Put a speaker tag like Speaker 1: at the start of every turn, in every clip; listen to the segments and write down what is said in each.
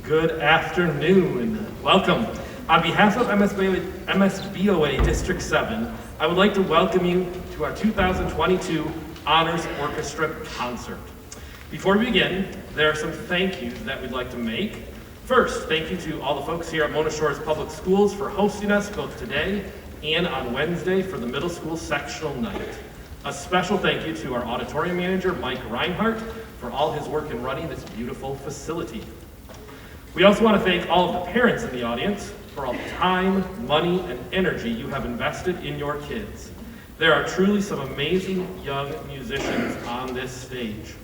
Speaker 1: Good afternoon. Welcome. On behalf of MSBOA District 7, I would like to welcome you to our 2022 Honors Orchestra Concert. Before we begin, there are some thank yous that we'd like to make. First, thank you to all the folks here at Mona Shores Public Schools for hosting us both today and on Wednesday for the middle school sectional night. A special thank you to our auditorium manager, Mike Reinhardt, for all his work in running this beautiful facility. We also want to thank all of the parents in the audience for all the time, money, and energy you have invested in your kids. There are truly some amazing young musicians on this stage.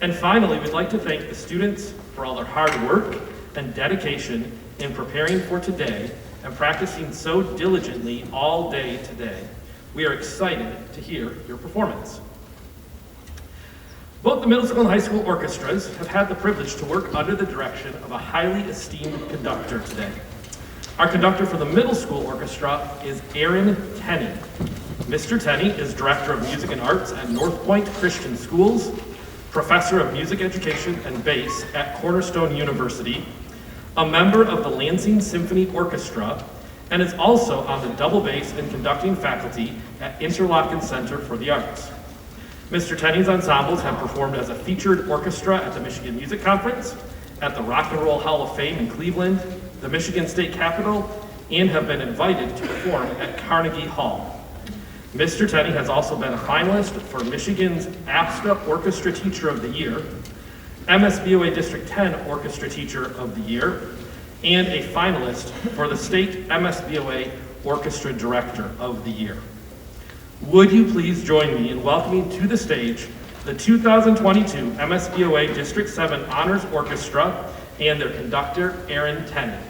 Speaker 1: And finally, we'd like to thank the students for all their hard work and dedication in preparing for today and practicing so diligently all day today. We are excited to hear your performance. Both the middle school and high school orchestras have had the privilege to work under the direction of a highly esteemed conductor today. Our conductor for the middle school orchestra is Aaron Tenney. Mr. Tenney is Director of Music and Arts at North Point Christian Schools, Professor of Music Education and Bass at Cornerstone University, a member of the Lansing Symphony Orchestra, and is also on the double bass and conducting faculty at Interlochen Center for the Arts. Mr. Tenney's ensembles have performed as a featured orchestra at the Michigan Music Conference, at the Rock and Roll Hall of Fame in Cleveland, the Michigan State Capitol, and have been invited to perform at Carnegie Hall. Mr. Tenney has also been a finalist for Michigan's APSTA Orchestra Teacher of the Year, MSBOA District 10 Orchestra Teacher of the Year, and a finalist for the State MSBOA Orchestra Director of the Year. Would you please join me in welcoming to the stage the 2022 MSBOA District 7 Honors Orchestra and their conductor, Aaron Tenney.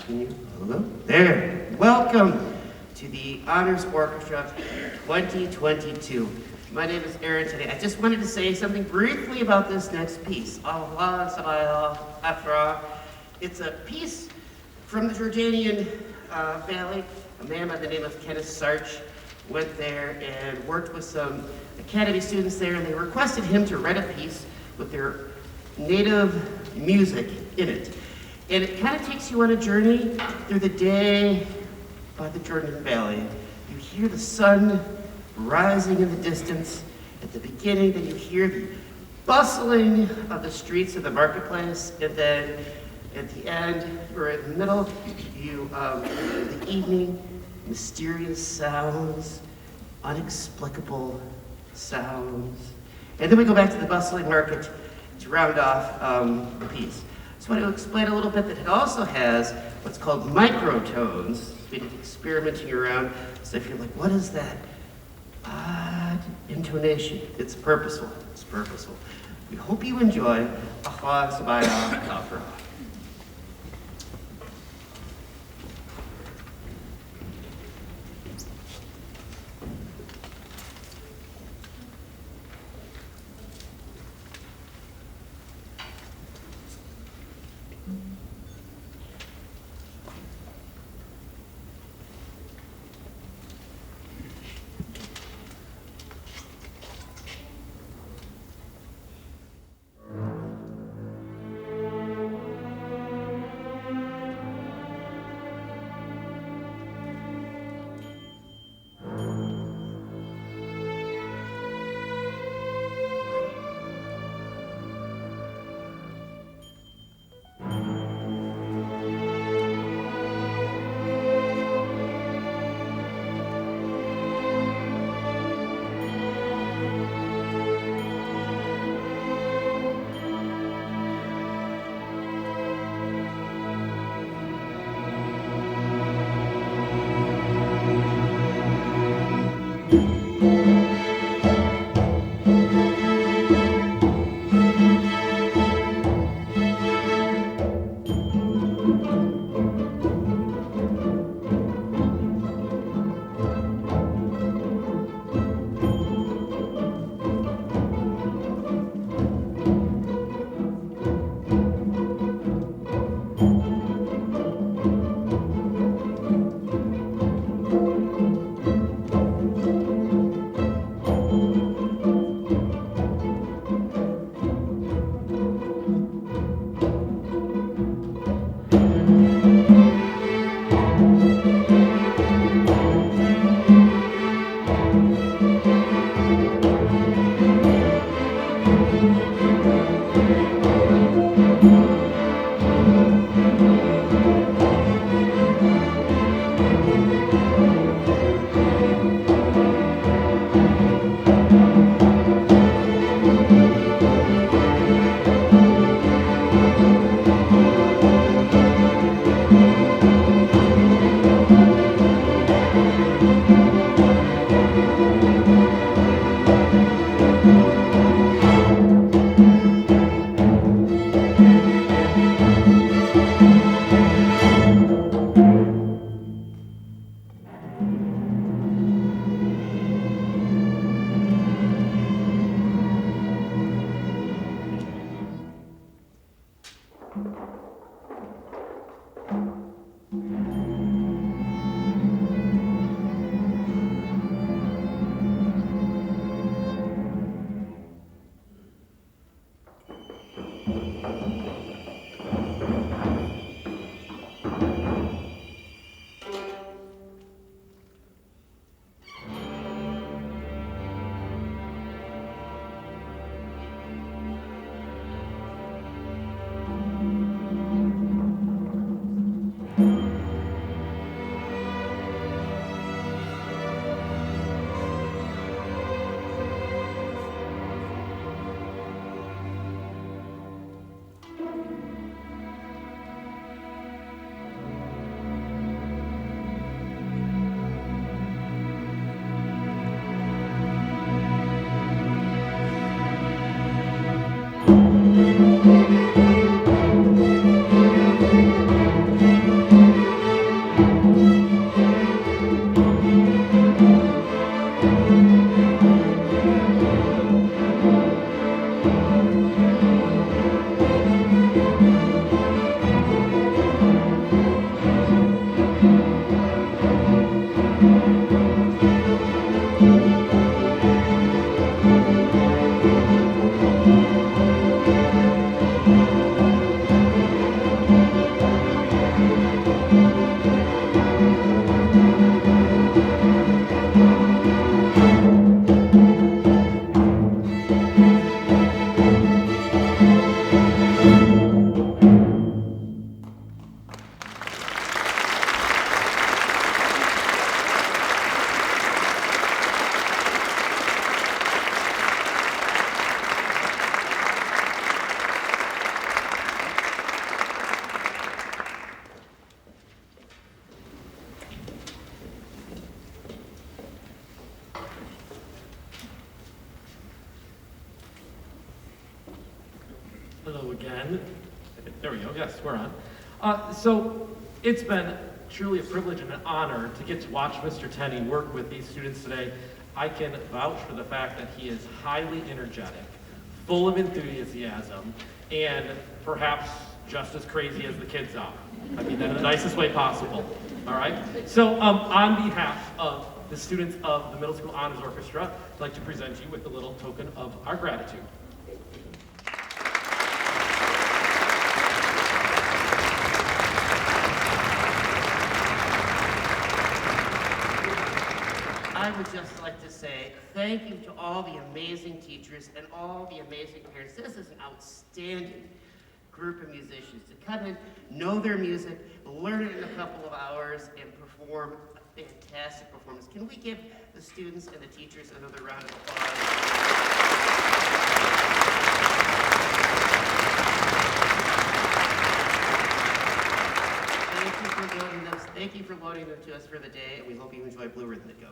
Speaker 2: Continue. Hello. There. Welcome to the Honors Orchestra 2022. My name is Aaron today. I just wanted to say something briefly about this next piece. It's a piece from the Jordanian Valley. A man by the name of Kenneth Sarch went there and worked with some academy students there, and they requested him to write a piece with their native music in it. And it kind of takes you on a journey through the day by the Jordan Valley. You hear the sun rising in the distance at the beginning, then you hear the bustling of the streets of the marketplace, and then at the end, or in the middle, the evening, mysterious sounds, inexplicable sounds. And then we go back to the bustling market to round off the piece. So I want to explain a little bit that it also has what's called microtones, meaning experimenting around. So if you're like, what is that odd intonation? It's purposeful. It's purposeful. We hope you enjoy Ahwa Sabaya Kafra.
Speaker 1: Hello again. There we go. Yes, we're on. So it's been truly a privilege and an honor to get to watch Mr. Tenney work with these students today. I can vouch for the fact that he is highly energetic, full of enthusiasm, and perhaps just as crazy as the kids are. I mean that in the nicest way possible. All right? So on behalf of the students of the Middle School Honors Orchestra, I'd like to present you with a little token of our gratitude.
Speaker 2: I would just like to say thank you to all the amazing teachers and all the amazing parents. This is an outstanding group of musicians to come in, know their music, learn it in a couple of hours, and perform a fantastic performance. Can we give the students and the teachers another round of applause? Thank you for loading them to us for the day, and we hope you enjoy Blue Rhythm to Go.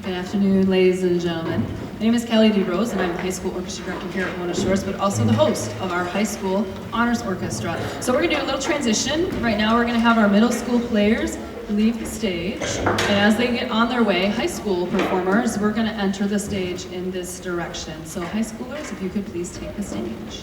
Speaker 3: Good afternoon, ladies and gentlemen. My name is Kelly DeRose, and I'm the high school orchestra director here at Mona Shores, but also the host of our high school honors orchestra. So we're gonna do a little transition. Right now we're gonna have our middle school players leave the stage, and as they get on their way, high school performers, we're gonna enter the stage in this direction. So high schoolers, if you could please take the stage.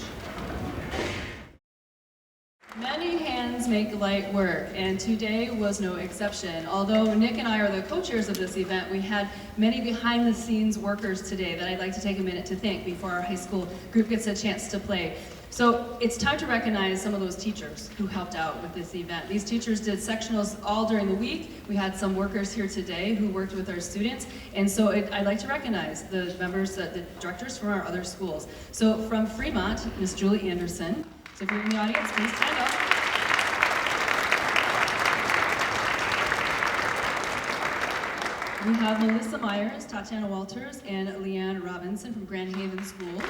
Speaker 3: Many hands make light work, and today was no exception. Although Nick and I are the co-chairs of this event, we had many behind-the-scenes workers today that I'd like to take a minute to thank before our high school group gets a chance to play. So it's time to recognize some of those teachers who helped out with this event. These teachers did sectionals all during the week. We had some workers here today who worked with our students, and so I'd like to recognize the members, the directors from our other schools. So from Fremont, Miss Julie Anderson. So if you're in the audience, please stand up. We have Melissa Myers, Tatiana Walters, and Leanne Robinson from Grand Haven Schools.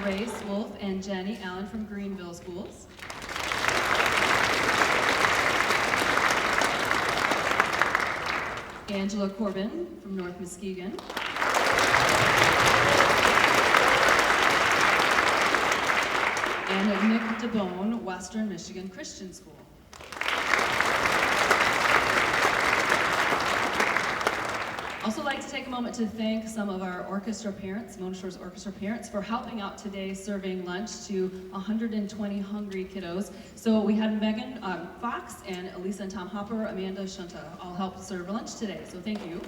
Speaker 3: Grace Wolf and Jenny Allen from Greenville Schools. Angela Corbin from North Muskegon. And Nick DeBone, Western Michigan Christian School. Also like to take a moment to thank some of our orchestra parents, Mona Shores orchestra parents, for helping out today serving lunch to 120 hungry kiddos. So we had Megan Fox and Elisa and Tom Hopper, Amanda Shunta all helped serve lunch today, so thank you.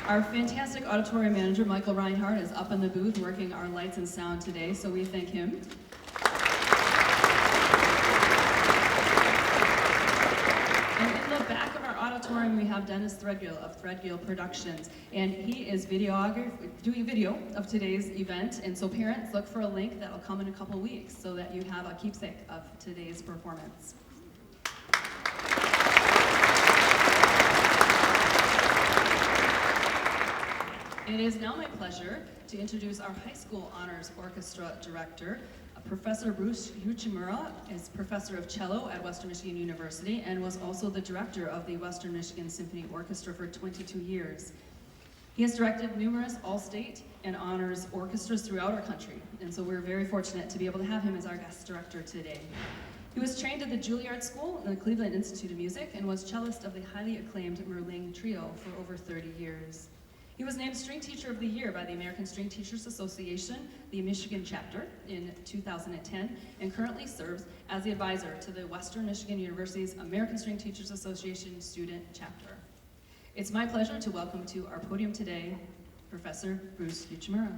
Speaker 3: Our fantastic auditorium manager, Michael Reinhardt, is up in the booth working our lights and sound today, so we thank him. Back of our auditorium, we have Dennis Threadgill of Threadgill Productions, and he is doing video of today's event. And so parents, look for a link that will come in a couple weeks so that you have a keepsake of today's performance. It is now my pleasure to introduce our high school honors orchestra director. Professor Bruce Uchimura is professor of cello at Western Michigan University and was also the director of the Western Michigan Symphony Orchestra for 22 years. He has directed numerous all-state and honors orchestras throughout our country, and so we're very fortunate to be able to have him as our guest director today. He was trained at the Juilliard School and the Cleveland Institute of Music and was cellist of the highly acclaimed Merling Trio for over 30 years. He was named String Teacher of the Year by the American String Teachers Association, the Michigan chapter, in 2010, and currently serves as the advisor to the Western Michigan University's American String Teachers Association student chapter. It's my pleasure to welcome to our podium today, Professor Bruce Uchimura.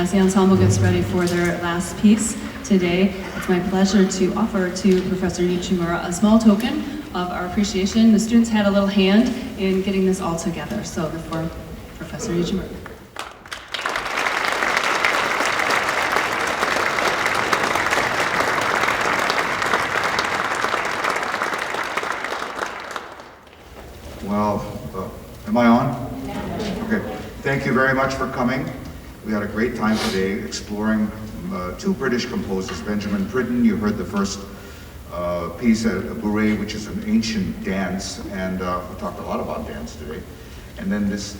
Speaker 3: As the ensemble gets ready for their last piece today, it's my pleasure to offer to Professor Nichimura a small token of our appreciation. The students had a little hand in getting this all together. So for Professor Uchimura.
Speaker 4: Well, am I on? Okay. Thank you very much for coming. We had a great time today exploring two British composers, Benjamin Britten. You heard the first piece at Bourrée, which is an ancient dance, and we talked a lot about dance today. And then this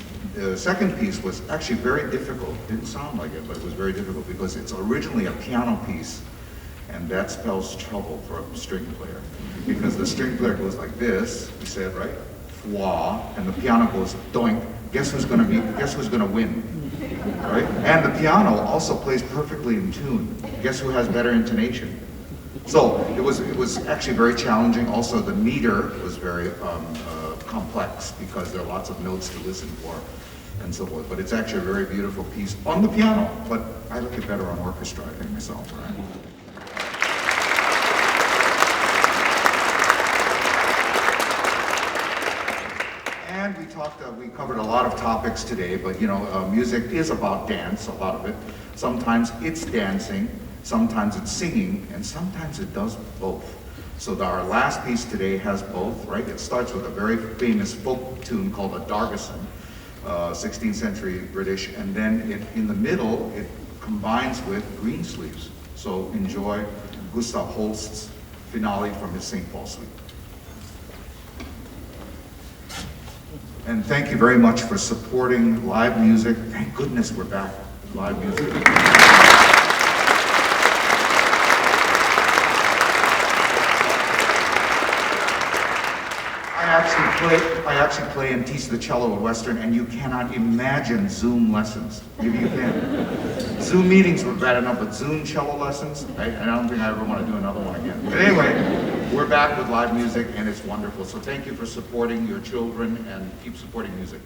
Speaker 4: second piece was actually very difficult. Didn't sound like it, but it was very difficult because it's originally a piano piece, and that spells trouble for a string player. Because the string player goes like this, we said, right? Wah, and the piano goes doink. Guess who's gonna win? Right? And the piano also plays perfectly in tune. Guess who has better intonation? So it was actually very challenging. Also, the meter was very complex because there are lots of notes to listen for and so forth. But it's actually a very beautiful piece on the piano. But I like it better on orchestra, I think myself. Right? And we covered a lot of topics today, but you know, music is about dance, a lot of it. Sometimes it's dancing, sometimes it's singing, and sometimes it does both. So our last piece today has both, right? It starts with a very famous folk tune called a Dargison, 16th century British, and then in the middle, it combines with Greensleeves. So enjoy Gustav Holst's finale from his St. Paul Suite. And thank you very much for supporting live music. Thank goodness we're back with live music. I actually play and teach the cello at Western, and you cannot imagine Zoom lessons. Maybe you can. Zoom meetings were bad enough, but Zoom cello lessons, I don't think I ever want to do another one again. But anyway, we're back with live music, and it's wonderful. So thank you for supporting your children, and keep supporting music.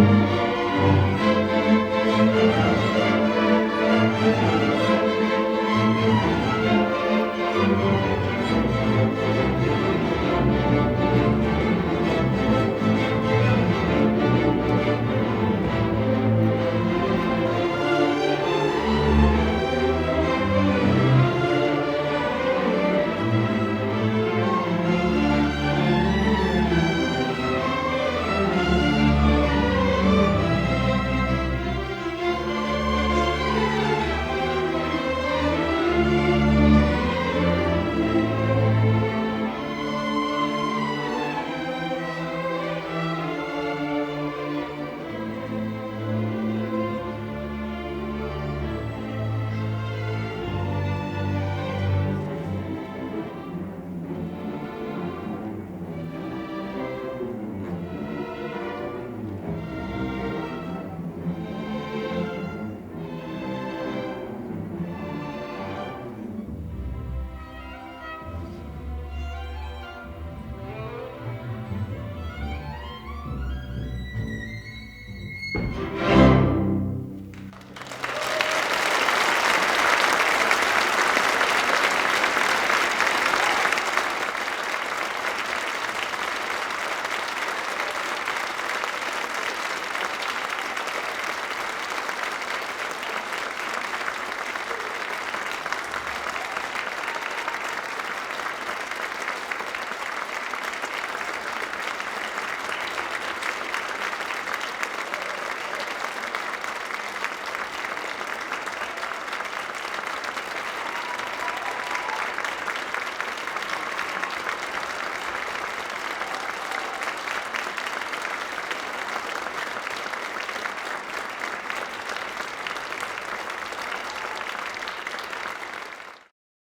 Speaker 5: you.